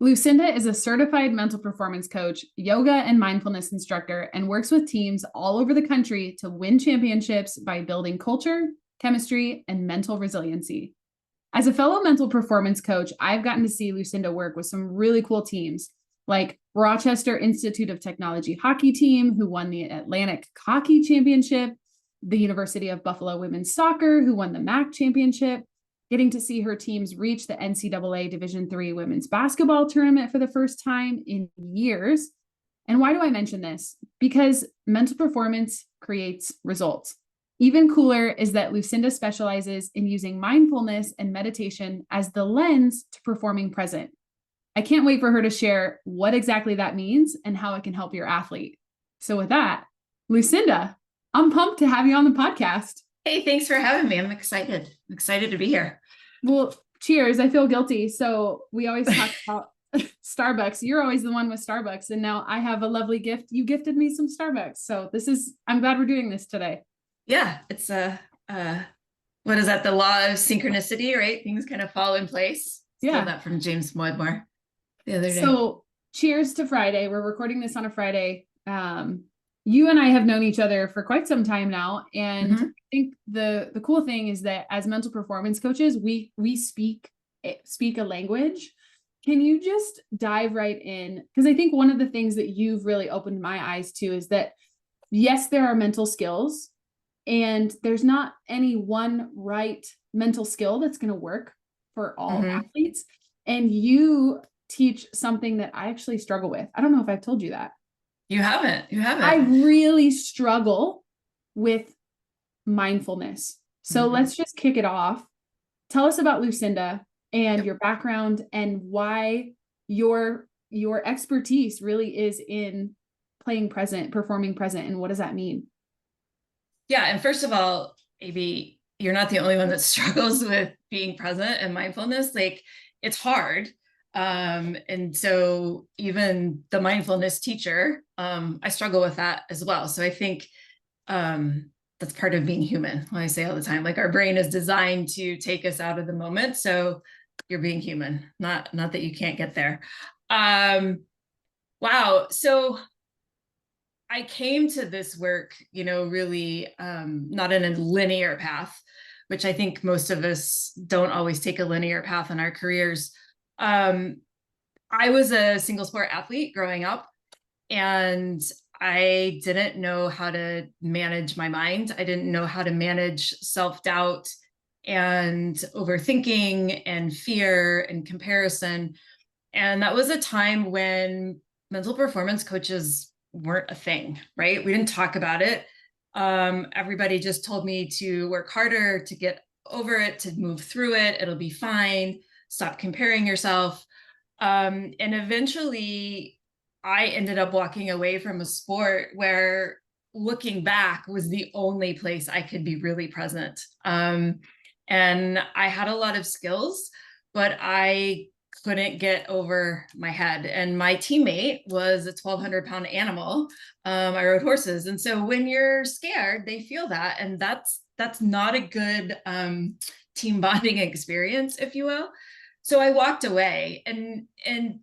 Lucinda is a certified mental performance coach, yoga and mindfulness instructor, and works with teams all over the country to win championships by building culture, chemistry, and mental resiliency. As a fellow mental performance coach, I've gotten to see Lucinda work with some really cool teams like Rochester Institute of Technology hockey team, who won the Atlantic Hockey Championship, the University of Buffalo women's soccer, who won the MAC championship, getting to see her teams reach the NCAA Division III women's basketball tournament for the first time in years. And why do I mention this? Because mental performance creates results. Even cooler is that Lucinda specializes in using mindfulness and meditation as the lens to performing present. I can't wait for her to share what exactly that means and how it can help your athlete. So with that, Lucinda, I'm pumped to have you on the podcast. Hey, thanks for having me. I'm excited. I'm excited to be here. Well, cheers. I feel guilty. So we always talk about Starbucks. You're always the one with Starbucks. And now I have a lovely gift. You gifted me some Starbucks. So I'm glad we're doing this today. Yeah, it's what is that? The law of synchronicity, right? Things kind of fall in place. Stole that from James Wedmore the other day. So cheers to Friday. We're recording this on a Friday. You and I have known each other for quite some time now. And I think the cool thing is that as mental performance coaches, we speak a language. Can you just dive right in? Because I think one of the things that you've really opened my eyes to is that, yes, there are mental skills, and there's not any one right mental skill that's going to work for all athletes. And you teach something that I actually struggle with. I don't know if I've told you that. You haven't. I really struggle with mindfulness. So let's just kick it off. Tell us about Lucinda and your background and why your expertise really is in playing present, performing present, and what does that mean? Yeah, and first of all, maybe you're not the only one that struggles with being present and mindfulness. Like, it's hard. And so even the mindfulness teacher, I struggle with that as well. So I think that's part of being human. When I say all the time, like, our brain is designed to take us out of the moment. So you're being human, not that you can't get there. Wow. So I came to this work, really not in a linear path, which I think most of us don't always take a linear path in our careers. I was a single sport athlete growing up, and I didn't know how to manage my mind. I didn't know how to manage self-doubt and overthinking and fear and comparison. And that was a time when mental performance coaches weren't a thing, right? We didn't talk about it. Everybody just told me to work harder, to get over it, to move through it. It'll be fine. Stop comparing yourself. And eventually I ended up walking away from a sport where looking back was the only place I could be really present. And I had a lot of skills, but I couldn't get over my head. And my teammate was a 1,200-pound animal. I rode horses. And so when you're scared, they feel that. And that's not a good team bonding experience, if you will. So I walked away, and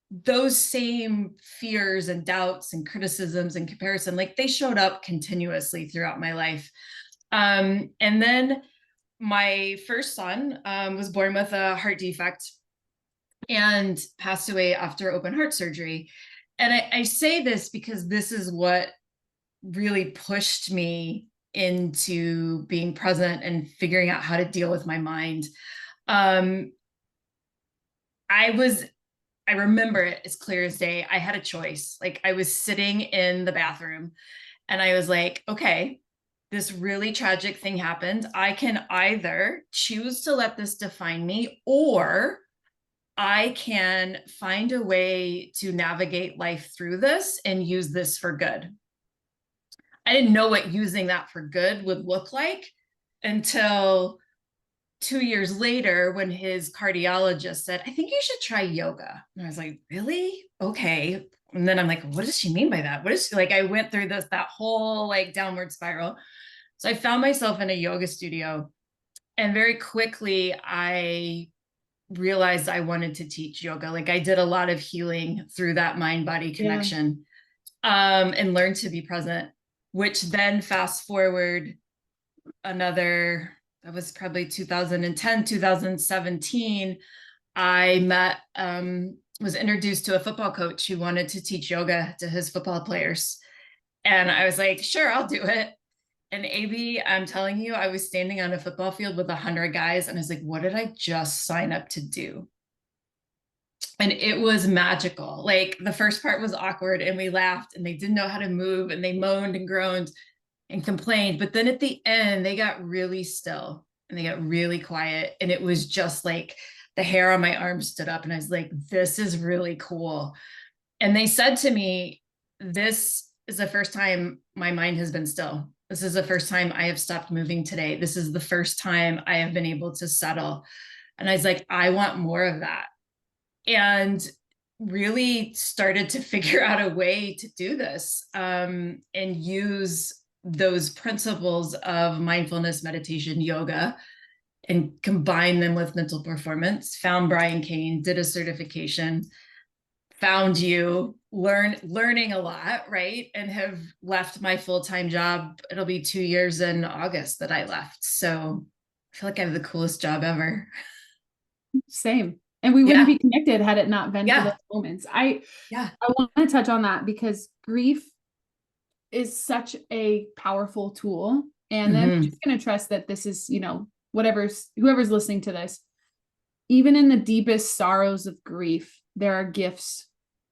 those same fears and doubts and criticisms and comparison, like, they showed up continuously throughout my life. And then my first son was born with a heart defect and passed away after open heart surgery. And I say this because this is what really pushed me into being present and figuring out how to deal with my mind. I remember it as clear as day. I had a choice. Like, I was sitting in the bathroom and I was like, okay, this really tragic thing happened. I can either choose to let this define me, or I can find a way to navigate life through this and use this for good. I didn't know what using that for good would look like until 2 years later, when his cardiologist said, I think you should try yoga. And I was like, really? Okay. And then I'm like, what does she mean by that? What is she like? I went through that whole like downward spiral. So I found myself in a yoga studio, and very quickly I realized I wanted to teach yoga. Like I did a lot of healing through that mind body Yeah. connection, and learned to be present, which then fast forward another, that was probably 2010, 2017. I met, was introduced to a football coach who wanted to teach yoga to his football players. And I was like, sure, I'll do it. And AB, I'm telling you, I was standing on a football field with 100 guys and I was like, what did I just sign up to do? And it was magical. Like the first part was awkward and we laughed and they didn't know how to move and they moaned and groaned and complained. But then at the end, they got really still and they got really quiet. And it was just like the hair on my arm stood up and I was like, this is really cool. And they said to me, this is the first time my mind has been still. This is the first time I have stopped moving today. This is the first time I have been able to settle. And I was like, I want more of that. And really started to figure out a way to do this, and use those principles of mindfulness, meditation, yoga, and combine them with mental performance. Found Brian Kane, did a certification, found you, learning a lot, right? And have left my full-time job. It'll be 2 years in August that I left. So I feel like I have the coolest job ever. Same. And we wouldn't be connected had it not been for those moments. I want to touch on that because grief is such a powerful tool. And then I'm just going to trust that this is, you know, whoever's listening to this, even in the deepest sorrows of grief, there are gifts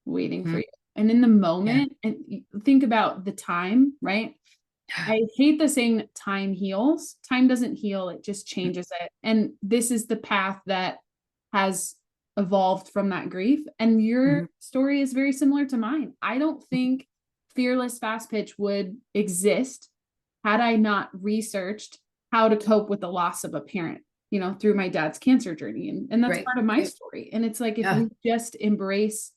waiting for you. And in the moment, and think about the time, right? I hate the saying time heals. Time doesn't heal. It just changes it. And this is the path that has evolved from that grief. And your story is very similar to mine. I don't think Fearless Fast Pitch would exist had I not researched how to cope with the loss of a parent, you know, through my dad's cancer journey. And that's part of my story. And it's like, if we just embrace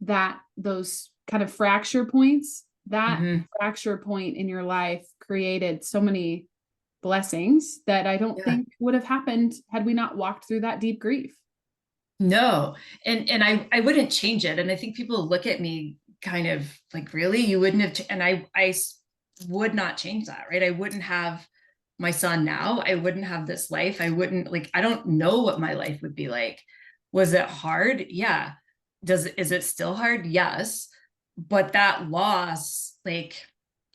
that, those kind of fracture points, that fracture point in your life created so many blessings that I don't think would have happened had we not walked through that deep grief. No. And I wouldn't change it. And I think people look at me kind of like, really, you wouldn't have, and I would not change that, right? I wouldn't have my son now. I wouldn't have this life. I wouldn't, like, I don't know what my life would be like. Was it hard? Yeah. Is it still hard? Yes. But that loss, like,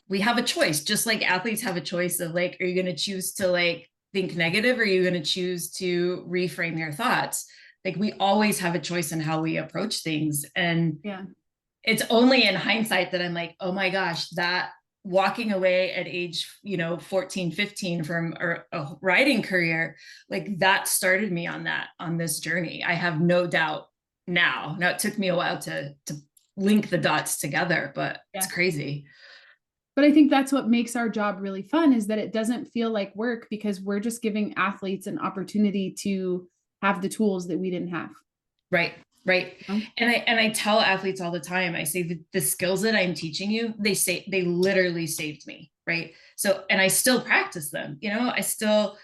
we have a choice, just like athletes have a choice of like, are you going to choose to like think negative? Or are you going to choose to reframe your thoughts? Like, we always have a choice in how we approach things. And it's only in hindsight that I'm like, oh my gosh, that walking away at age, 14, 15 from a writing career, like that started me on this journey. I have no doubt now. Now it took me a while to link the dots together, but it's crazy. But I think that's what makes our job really fun, is that it doesn't feel like work because we're just giving athletes an opportunity to have the tools that we didn't have. Right. And I tell athletes all the time, I say the skills that I'm teaching you, they literally saved me. Right. So, and I still practice them, I still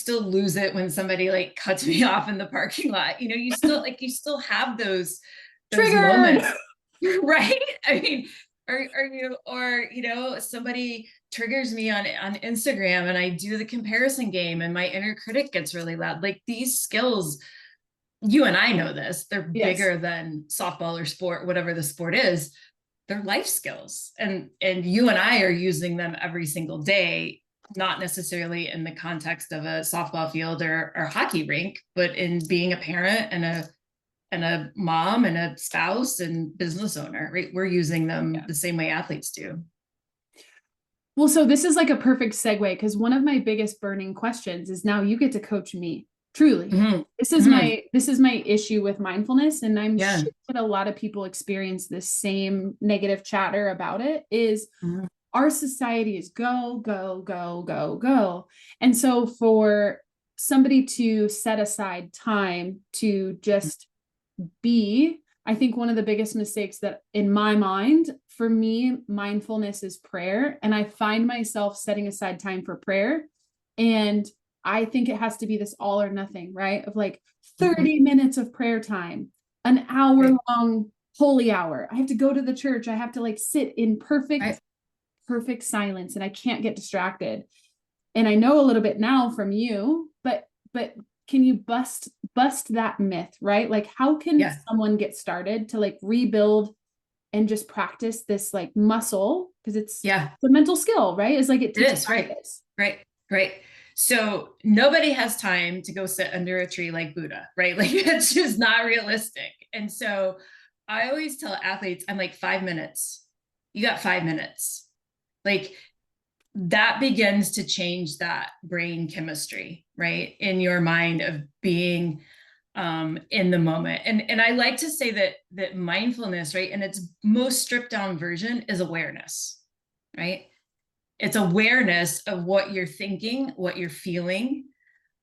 lose it when somebody like cuts me off in the parking lot. You still have those moments, right? I mean, or somebody triggers me on Instagram and I do the comparison game and my inner critic gets really loud. Like, these skills, you and I know this, they're bigger than softball or sport, whatever the sport is. They're life skills. And you and I are using them every single day, not necessarily in the context of a softball field or hockey rink, but in being a parent and a mom and a spouse and business owner, right? We're using them the same way athletes do. Well, so this is like a perfect segue, because one of my biggest burning questions is, now you get to coach me. Truly. This is my issue with mindfulness. And I'm sure that a lot of people experience this same negative chatter about it, is our society is go, go, go, go, go. And so for somebody to set aside time to just be, I think one of the biggest mistakes that, in my mind, for me, mindfulness is prayer. And I find myself setting aside time for prayer. And I think it has to be this all or nothing, right? Of like 30 minutes of prayer time, an hour long holy hour. I have to go to the church. I have to like sit in perfect silence, and I can't get distracted. And I know a little bit now from you, but can you bust that myth, right? Like, how can someone get started to like rebuild and just practice this like muscle? Because it's the mental skill, right? It's like it teaches practice. Right. So nobody has time to go sit under a tree like Buddha, right? Like, it's just not realistic. And so I always tell athletes, I'm like, 5 minutes. You got 5 minutes. Like, that begins to change that brain chemistry, right? In your mind of being in the moment. And I like to say that mindfulness, right, in its most stripped down version is awareness, right? It's awareness of what you're thinking, what you're feeling,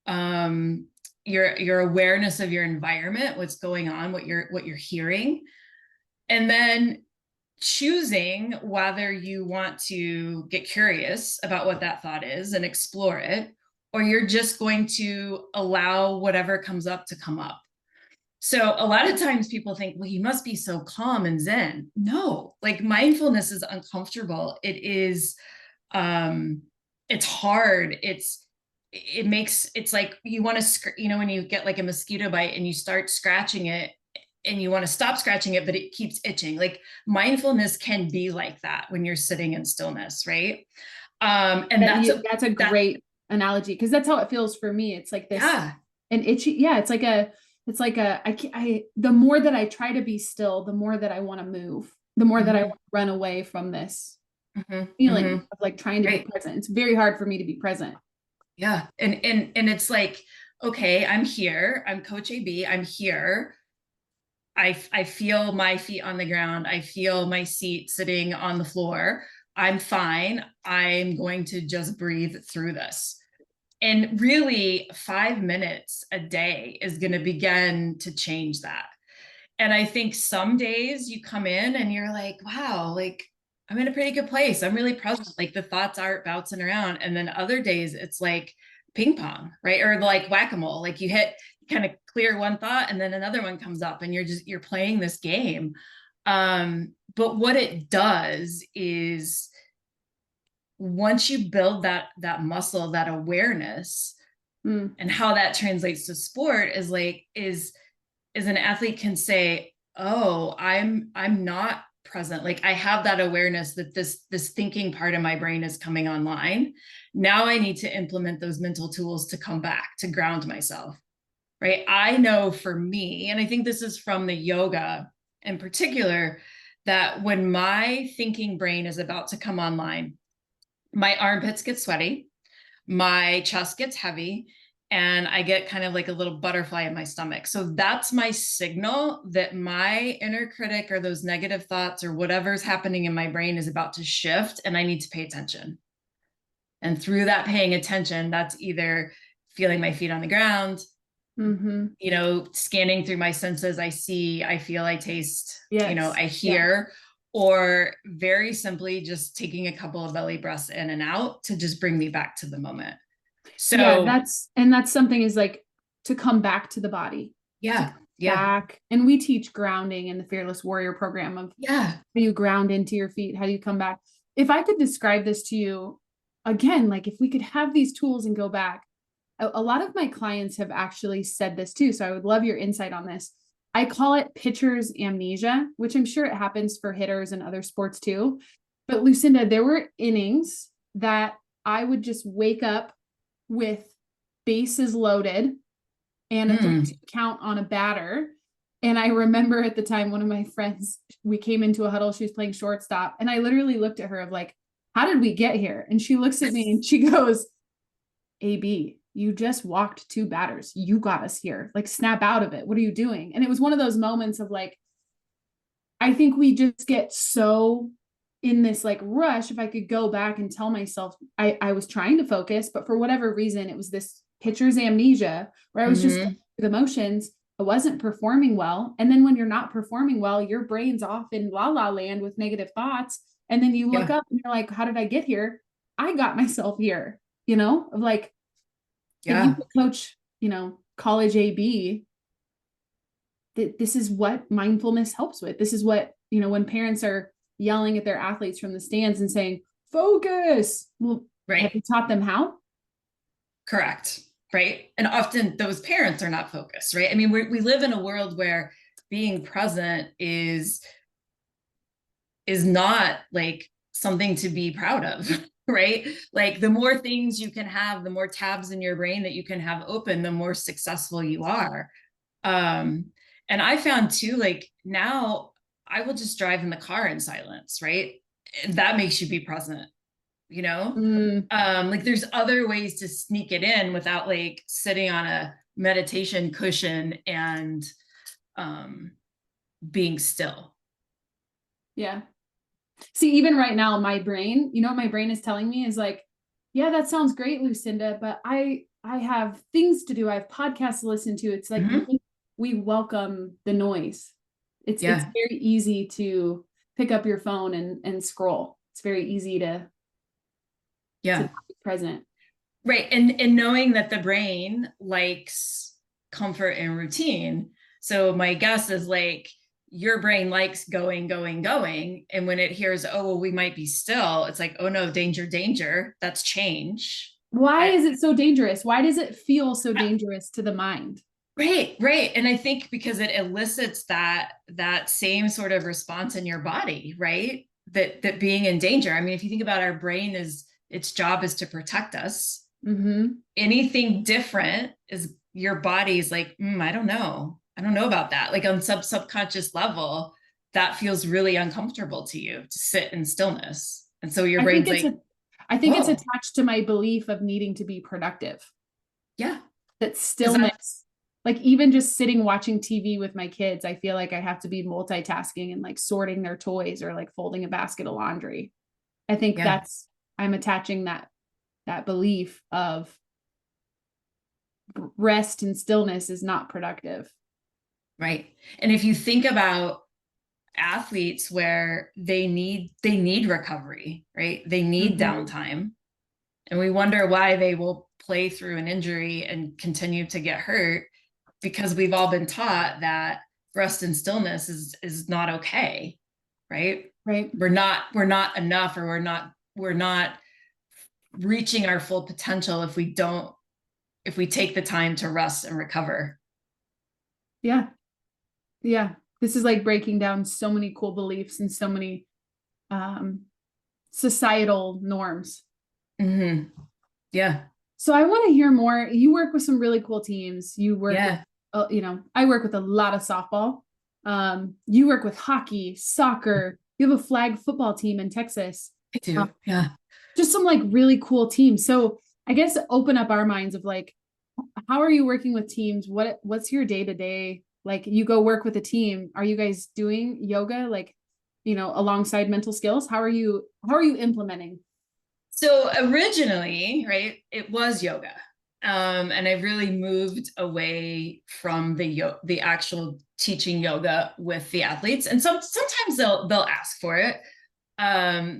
your awareness of your environment, what's going on, what you're hearing, and then choosing whether you want to get curious about what that thought is and explore it, or you're just going to allow whatever comes up to come up. So a lot of times people think, well, you must be so calm and zen. No, like, mindfulness is uncomfortable. It is, it's hard. It's like you want to, when you get like a mosquito bite and you start scratching it, and you want to stop scratching it, but it keeps itching. Like, mindfulness can be like that when you're sitting in stillness, right? And that's a great analogy, because that's how it feels for me. It's like this, an itchy, it's like the more that I try to be still, the more that I want to move, the more that I want to run away from this feeling of like trying to be present. It's very hard for me to be present. Yeah. And it's like, okay, I'm here. I'm Coach AB. I'm here. I feel my feet on the ground. I feel my seat sitting on the floor. I'm fine. I'm going to just breathe through this. And really, 5 minutes a day is going to begin to change that. And I think some days you come in and you're like, wow, like, I'm in a pretty good place. I'm really present. Like, the thoughts aren't bouncing around. And then other days it's like ping pong, right? Or like whack-a-mole, like you kind of clear one thought and then another one comes up and you're playing this game. But what it does is, once you build that muscle, that awareness, and how that translates to sport is like, is an athlete can say, oh, I'm not present. Like, I have that awareness that this thinking part of my brain is coming online. Now I need to implement those mental tools to come back, to ground myself, right? I know for me, and I think this is from the yoga in particular, that when my thinking brain is about to come online, my armpits get sweaty, my chest gets heavy, and I get kind of like a little butterfly in my stomach. So that's my signal that my inner critic, or those negative thoughts, or whatever's happening in my brain, is about to shift, and I need to pay attention. And through that paying attention, that's either feeling my feet on the ground, scanning through my senses. I see, I feel, I taste, I hear, or very simply just taking a couple of belly breaths in and out to just bring me back to the moment. So that's something, is like to come back to the body. Back. And we teach grounding in the Fearless Warrior program of how do you ground into your feet? How do you come back? If I could describe this to you again, like if we could have these tools and go back, a lot of my clients have actually said this too. So I would love your insight on this. I call it pitcher's amnesia, which I'm sure it happens for hitters and other sports too. But Lucinda, there were innings that I would just wake up with bases loaded and a count on a batter. And I remember at the time, one of my friends, we came into a huddle, she was playing shortstop, and I literally looked at her of like, how did we get here? And she looks at me and she goes, AB, you just walked 2 batters. You got us here. Like, snap out of it. What are you doing? And it was one of those moments of like, I think we just get so in this like rush. If I could go back and tell myself, I was trying to focus, but for whatever reason, it was this pitcher's amnesia where I was just going through the motions. I wasn't performing well. And then when you're not performing well, your brain's off in la la land with negative thoughts. And then you look up and you're like, how did I get here? I got myself here, of like, if you Yeah. could coach, college AB, this is what mindfulness helps with. This is what, when parents are yelling at their athletes from the stands and saying, focus. Well, have you Right. taught them how? Correct. Right. And often those parents are not focused, right? I mean, we live in a world where being present is not like something to be proud of. Right. Like the more things you can have, the more tabs in your brain that you can have open, the more successful you are. um and I found too, like now I will just drive in the car in silence, right? And that makes you be present, you know. Mm, Like there's other ways to sneak it in without like sitting on a meditation cushion and um being still. yeah. See, even right now, my brain, what my brain is telling me is like, yeah, that sounds great, Lucinda, but I have things to do. I have podcasts to listen to. It's like Mm-hmm. we welcome the noise. It's Yeah. very easy to pick up your phone and scroll. It's very easy to Yeah. not be present. Right. And knowing that the brain likes comfort and routine. So my guess is like your brain likes going, going, going. And when it hears, oh, well, we might be still, it's like, oh no, danger, danger. That's change. Why I, is it so dangerous? Why does it feel so dangerous to the mind? right, right. And I think because it elicits that same sort of response in your body, right? That being in danger. I mean, if you think about our brain, is its job is to protect us. Mm-hmm. Anything different is your body's like, I don't know about that. Like on subconscious level, that feels really uncomfortable to you to sit in stillness. And so your I think brain's it's like, a I think it's whoa, attached to my belief of needing to be productive. yeah. That Because that, stillness, like even just sitting watching TV with my kids, I feel like I have to be multitasking and like sorting their toys or like folding a basket of laundry. I think yeah, I'm attaching that belief of rest and stillness is not productive. right. And if you think about athletes where they need recovery, right? They need Mm-hmm. downtime. And we wonder why they will play through an injury and continue to get hurt, because we've all been taught that rest and stillness is not okay, right? Right. We're not enough, or we're not reaching our full potential if we take the time to rest and recover. Yeah. Yeah. This is like breaking down so many cool beliefs and so many um, societal norms. Mm-hmm. Yeah. So I want to hear more. You work with some really cool teams. You work with, Yeah. I work with a lot of softball. You work with hockey, soccer. You have a flag football team in Texas. I Um, do. Yeah. just some like really cool teams. So I guess open up our minds of like, how are you working with teams? What's your day to day? Like you go work with a team. Are you guys doing yoga like, alongside mental skills? How are you implementing? So originally, right, it was yoga. And I really moved away from the actual teaching yoga with the athletes. And sometimes they'll ask for it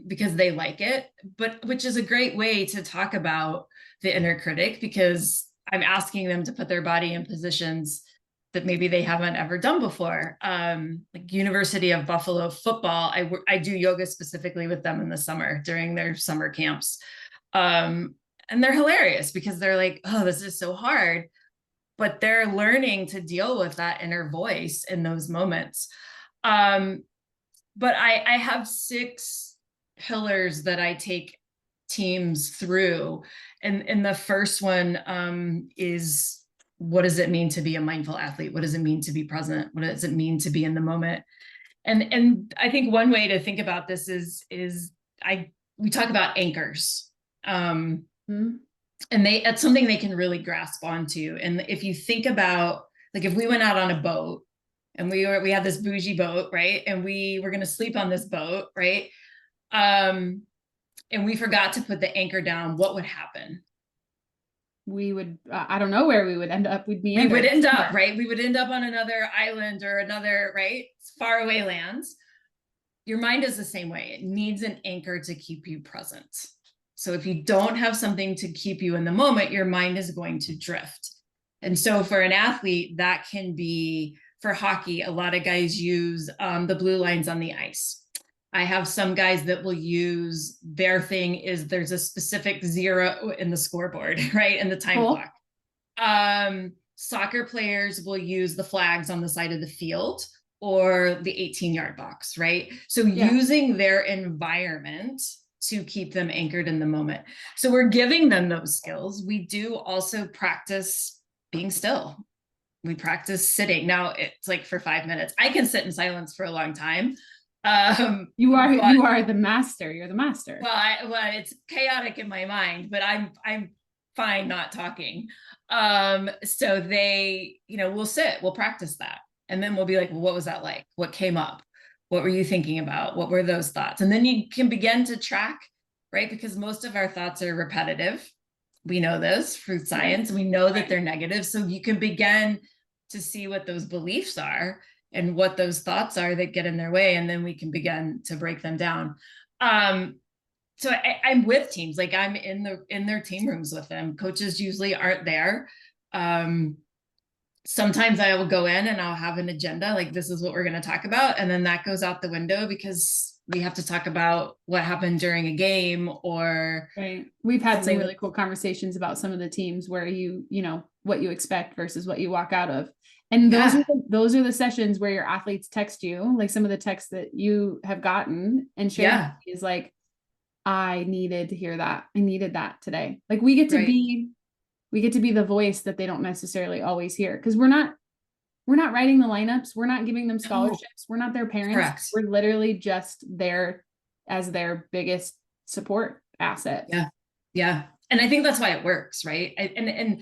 because they like it, but which is a great way to talk about the inner critic, because I'm asking them to put their body in positions that maybe they haven't ever done before. Like University of Buffalo football, I do yoga specifically with them in the summer during their summer camps. And they're hilarious because they're like, oh, this is so hard, but they're learning to deal with that inner voice in those moments. Um, but I have 6 pillars that I take teams through. And the first one is, what does it mean to be a mindful athlete? What does it mean to be present? What does it mean to be in the moment? And I think one way to think about this is we talk about anchors. Hmm? And that's something they can really grasp onto. And if you think about, like, if we went out on a boat and we had this bougie boat, right? And we were going to sleep on this boat, right? Um, and we forgot to put the anchor down, what would happen? We would, I don't know where we would end up. We'd We would meander. end up, right? We would end up on another island or another, right? Far away lands. Your mind is the same way. It needs an anchor to keep you present. So if you don't have something to keep you in the moment, your mind is going to drift. And so for an athlete, that can be, for hockey, a lot of guys use the blue lines on the ice. I have some guys that will use, their thing is there's a specific 0 in the scoreboard, right? And the time clock. Soccer players will use the flags on the side of the field or the 18-yard box, right? So using their environment to keep them anchored in the moment. So we're giving them those skills. We do also practice being still. We practice sitting. Now it's like for 5 minutes. I can sit in silence for a long time. You are the master. You're the master. Well, it's chaotic in my mind, but I'm fine not talking. So they, we'll sit, we'll practice that. And then we'll be like, well, what was that like? What came up? What were you thinking about? What were those thoughts? And then you can begin to track, right? Because most of our thoughts are repetitive. We know this through science. We know that they're negative. So you can begin to see what those beliefs are and what those thoughts are that get in their way. And then we can begin to break them down. So I'm with teams, like I'm in their team rooms with them. Coaches usually aren't there. Sometimes I will go in and I'll have an agenda, like this is what we're going to talk about. And then that goes out the window because we have to talk about what happened during a game or. Right. We've had some really cool conversations about some of the teams where what you expect versus what you walk out of. And those are the sessions where your athletes text you, like some of the texts that you have gotten and shared is like, I needed to hear that. I needed that today. Like we get to be the voice that they don't necessarily always hear. Cause we're not writing the lineups. We're not giving them scholarships. We're not their parents. Correct. We're literally just there as their biggest support asset. Yeah. Yeah. And I think that's why it works. Right. And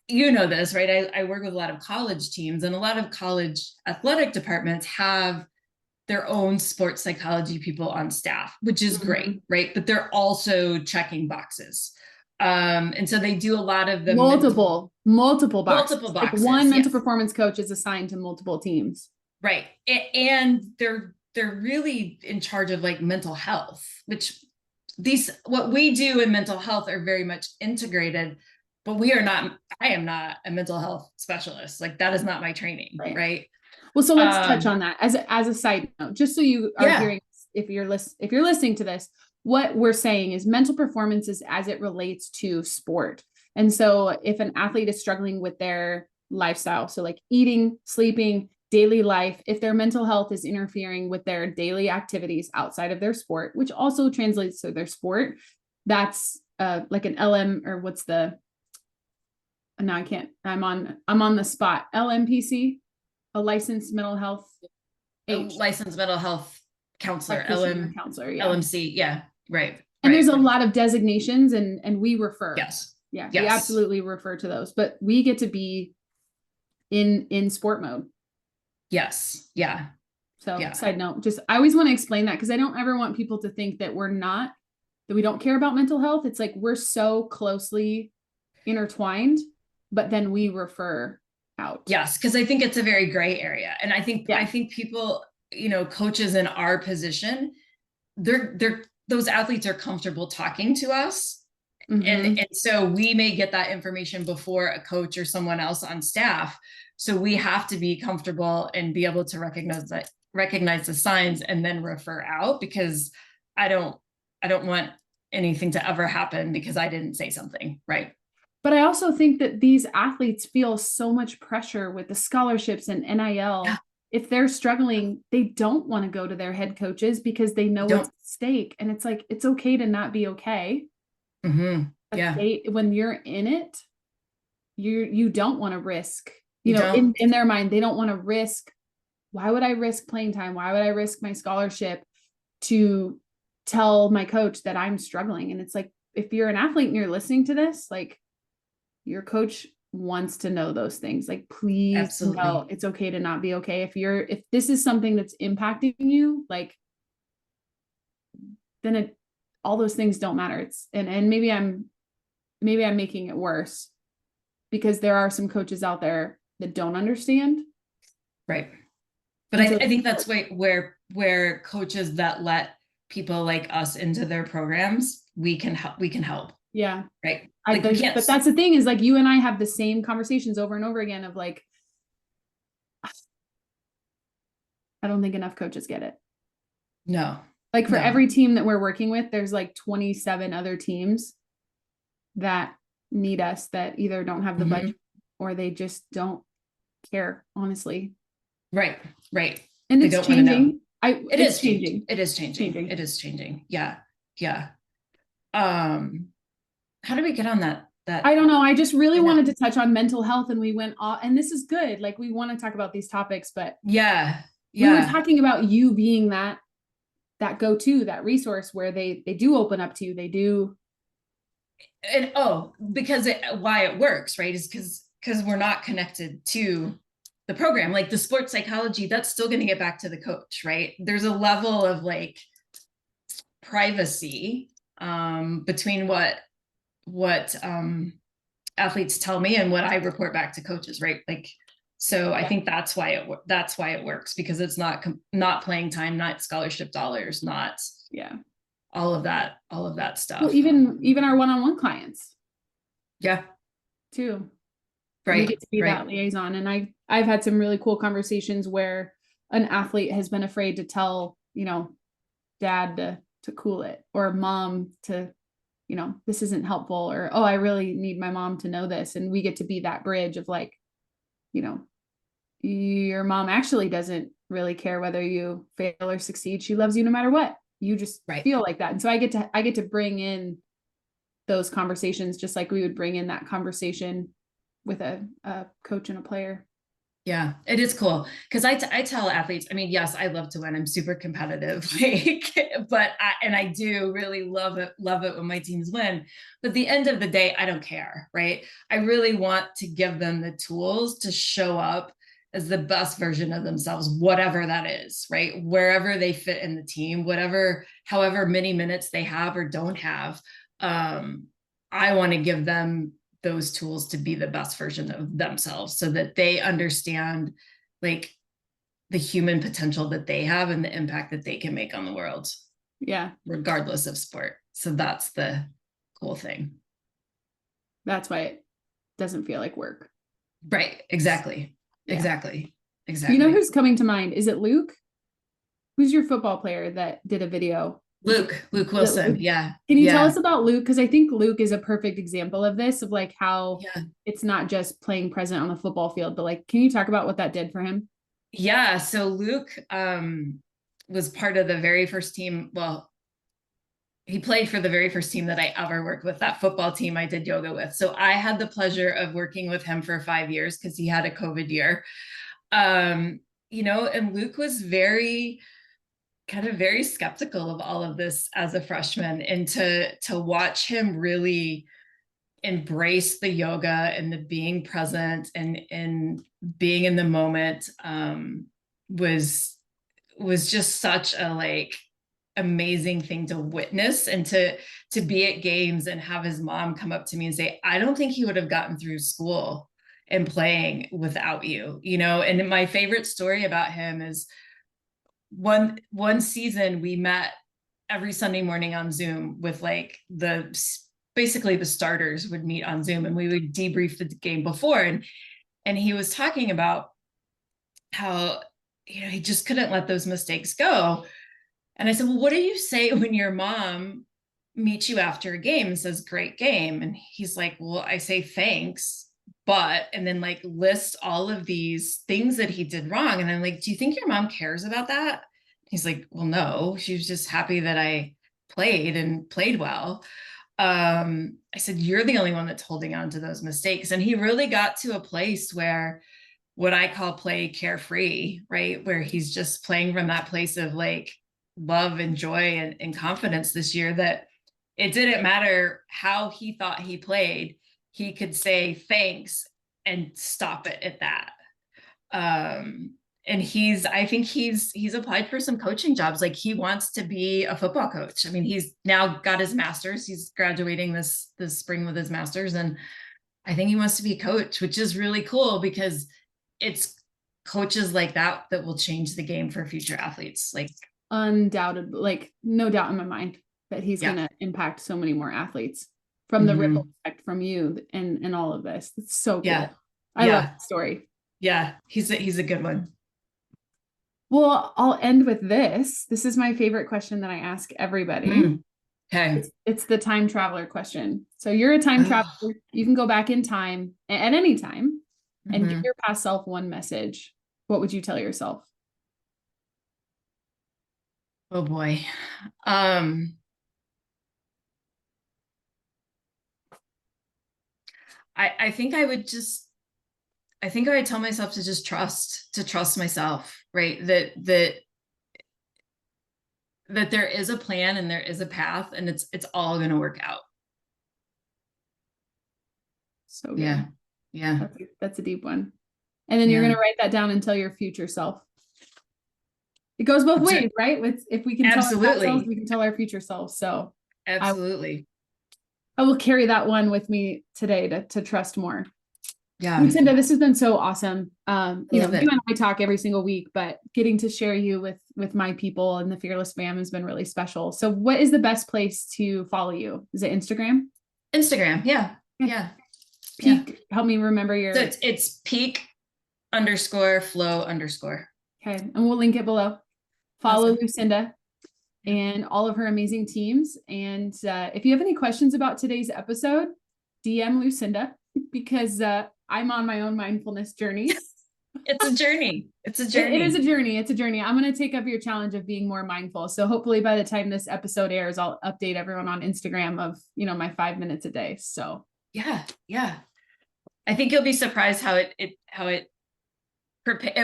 this, right? I work with a lot of college teams, and a lot of college athletic departments have their own sports psychology people on staff, which is great, right? But they're also checking boxes. And so they do a lot of the multiple boxes. Like one mental performance coach is assigned to multiple teams. Right. And they're really in charge of like mental health, which what we do in mental health are very much integrated, but I am not a mental health specialist. Like that is not my training. Right. Well, so let's touch on that as a side note, just so you are hearing, if you're listening to this, what we're saying is mental performance is as it relates to sport. And so if an athlete is struggling with their lifestyle, so like eating, sleeping, daily life, if their mental health is interfering with their daily activities outside of their sport, which also translates to their sport, that's like an LM or what's the, no, I can't, I'm on the spot. LMPC, a licensed mental health, licensed mental health counselor, counselor, LMC. Yeah. Right. And there's a lot of designations and we refer. Yes. Yeah. Yes. We absolutely refer to those, but we get to be in sport mode. Yes. Yeah. So side note, I always want to explain that because I don't ever want people to think that that we don't care about mental health. It's like, we're so closely intertwined, but then we refer out. Yes. Cause I think it's a very gray area. And I think people, coaches in our position, those athletes are comfortable talking to us. Mm-hmm. And so we may get that information before a coach or someone else on staff. So we have to be comfortable and be able to recognize the signs and then refer out, because I don't want anything to ever happen because I didn't say something. Right. But I also think that these athletes feel so much pressure with the scholarships and NIL. Yeah. If they're struggling, they don't want to go to their head coaches because they know what's at stake. And it's like, it's okay to not be okay. Mm-hmm. Yeah. When you're in it, you don't want to risk, in their mind, they don't want to risk. Why would I risk playing time? Why would I risk my scholarship to tell my coach that I'm struggling? And it's like, if you're an athlete and you're listening to this, like, your coach wants to know those things. Like, please know it's okay to not be okay. If this is something that's impacting you, like, then all those things don't matter. And maybe I'm making it worse because there are some coaches out there that don't understand. Right. But I think that's where coaches that let people like us into their programs, we can help. Yeah. Right. Like but that's the thing is like you and I have the same conversations over and over again of like, I don't think enough coaches get it. No. Like for every team that we're working with, there's like 27 other teams that need us that either don't have the budget or they just don't care, honestly. Right. And it's changing. It is changing. It is changing. Yeah. How do we get on that? I don't know. I just really wanted to touch on mental health, and we went off, and this is good. Like we want to talk about these topics, but we were talking about you being that go-to, that resource where they do open up to you. They do. And because why it works, right? Is because we're not connected to the program. Like the sports psychology, that's still going to get back to the coach, right? There's a level of like privacy between what athletes tell me and what I report back to coaches, right? Like, so I think that's why it works, because it's not playing time, not scholarship dollars, not all of that stuff. Well, even our one-on-one clients. Yeah. Too. Right. We get to be that liaison. And I've had some really cool conversations where an athlete has been afraid to tell, dad to cool it, or mom to, this isn't helpful, or, oh, I really need my mom to know this. And we get to be that bridge of like, your mom actually doesn't really care whether you fail or succeed. She loves you no matter what. You just feel like that. And so I get to bring in those conversations, just like we would bring in that conversation with a coach and a player. Yeah, it is cool. Cause I tell athletes, I mean, yes, I love to win. I'm super competitive, but I do really love it when my teams win. But at the end of the day, I don't care, right? I really want to give them the tools to show up as the best version of themselves, whatever that is, right? Wherever they fit in the team, however many minutes they have or don't have. I want to give them those tools to be the best version of themselves, so that they understand like the human potential that they have and the impact that they can make on the world. Yeah. Regardless of sport. So that's the cool thing. That's why it doesn't feel like work. Right. Exactly. Yeah. Exactly. Who's coming to mind? Is it Luke? Who's your football player that did a video? Luke Wilson. Yeah. Can you tell us about Luke? Because I think Luke is a perfect example of this, of like how it's not just playing present on the football field, but like, can you talk about what that did for him? Yeah. So Luke was part of the very first team. Well, he played for the very first team that I ever worked with, that football team I did yoga with. So I had the pleasure of working with him for 5 years because he had a COVID year. And Luke was very skeptical of all of this as a freshman, and to watch him really embrace the yoga and the being present and being in the moment was just such a like amazing thing to witness, and to be at games and have his mom come up to me and say, I don't think he would have gotten through school and playing without you. And my favorite story about him is one season we met every Sunday morning on Zoom with like basically the starters would meet on Zoom, and we would debrief the game before. And he was talking about how, he just couldn't let those mistakes go. And I said, well, what do you say when your mom meets you after a game and says, great game? And he's like, well, I say thanks, and then like list all of these things that he did wrong. And I'm like, do you think your mom cares about that? He's like, well, no, she was just happy that I played well. I said, you're the only one that's holding on to those mistakes. And he really got to a place where what I call play carefree, right? Where he's just playing from that place of like love and joy and confidence this year, that it didn't matter how he thought he played. He could say thanks and stop it at that. And I think he's applied for some coaching jobs. Like he wants to be a football coach. I mean, he's now got his master's. He's graduating this spring with his master's. And I think he wants to be a coach, which is really cool, because it's coaches like that will change the game for future athletes. Like undoubtedly, like no doubt in my mind that he's Yeah. going to impact so many more athletes from the ripple effect from you and all of this. It's so cool. Yeah. I love Yeah. the story. Yeah. He's a good one. Well, I'll end with this. This is my favorite question that I ask everybody. Okay. It's the time traveler question. So you're a time traveler. You can go back in time at any time and give your past self one message. What would you tell yourself? Oh boy. I think I would tell myself to just trust myself, right? That there is a plan and there is a path and it's all going to work out. So good. Yeah. Yeah. That's a deep one. And then you're going to write that down and tell your future self. It goes both ways, right? If we can tell our past selves, we can tell our future selves. So absolutely. I will carry that one with me today to trust more. Yeah. Lucinda, this has been so awesome. You and I talk every single week, but getting to share you with my people and the Fearless fam has been really special. So what is the best place to follow you? Is it Instagram? Instagram. Yeah. Yeah. Peak. Help me remember your. So it's peak_flow_. Okay. And we'll link it below. Follow Lucinda and all of her amazing teams. And if you have any questions about today's episode, DM Lucinda because I'm on my own mindfulness journey. It's a journey. It's a journey. It is a journey. It's a journey. I'm going to take up your challenge of being more mindful. So hopefully by the time this episode airs, I'll update everyone on Instagram of, my 5 minutes a day. So yeah. I think you'll be surprised how it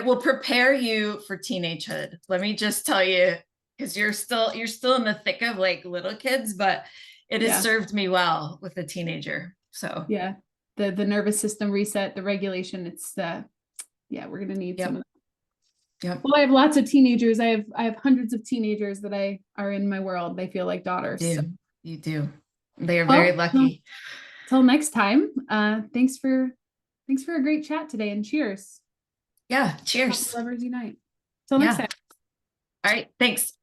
will prepare you for teenagehood. Let me just tell you, because you're still in the thick of like little kids, but it has served me well with a teenager. So yeah, the nervous system reset, the regulation, it's we're going to need some of that. Yep. Well, I have lots of teenagers. I have hundreds of teenagers that are in my world. They feel like daughters. You do. They are very lucky. Till next time. Thanks for a great chat today and cheers. Yeah. Cheers. Lovers unite. Till next time. All right. Thanks.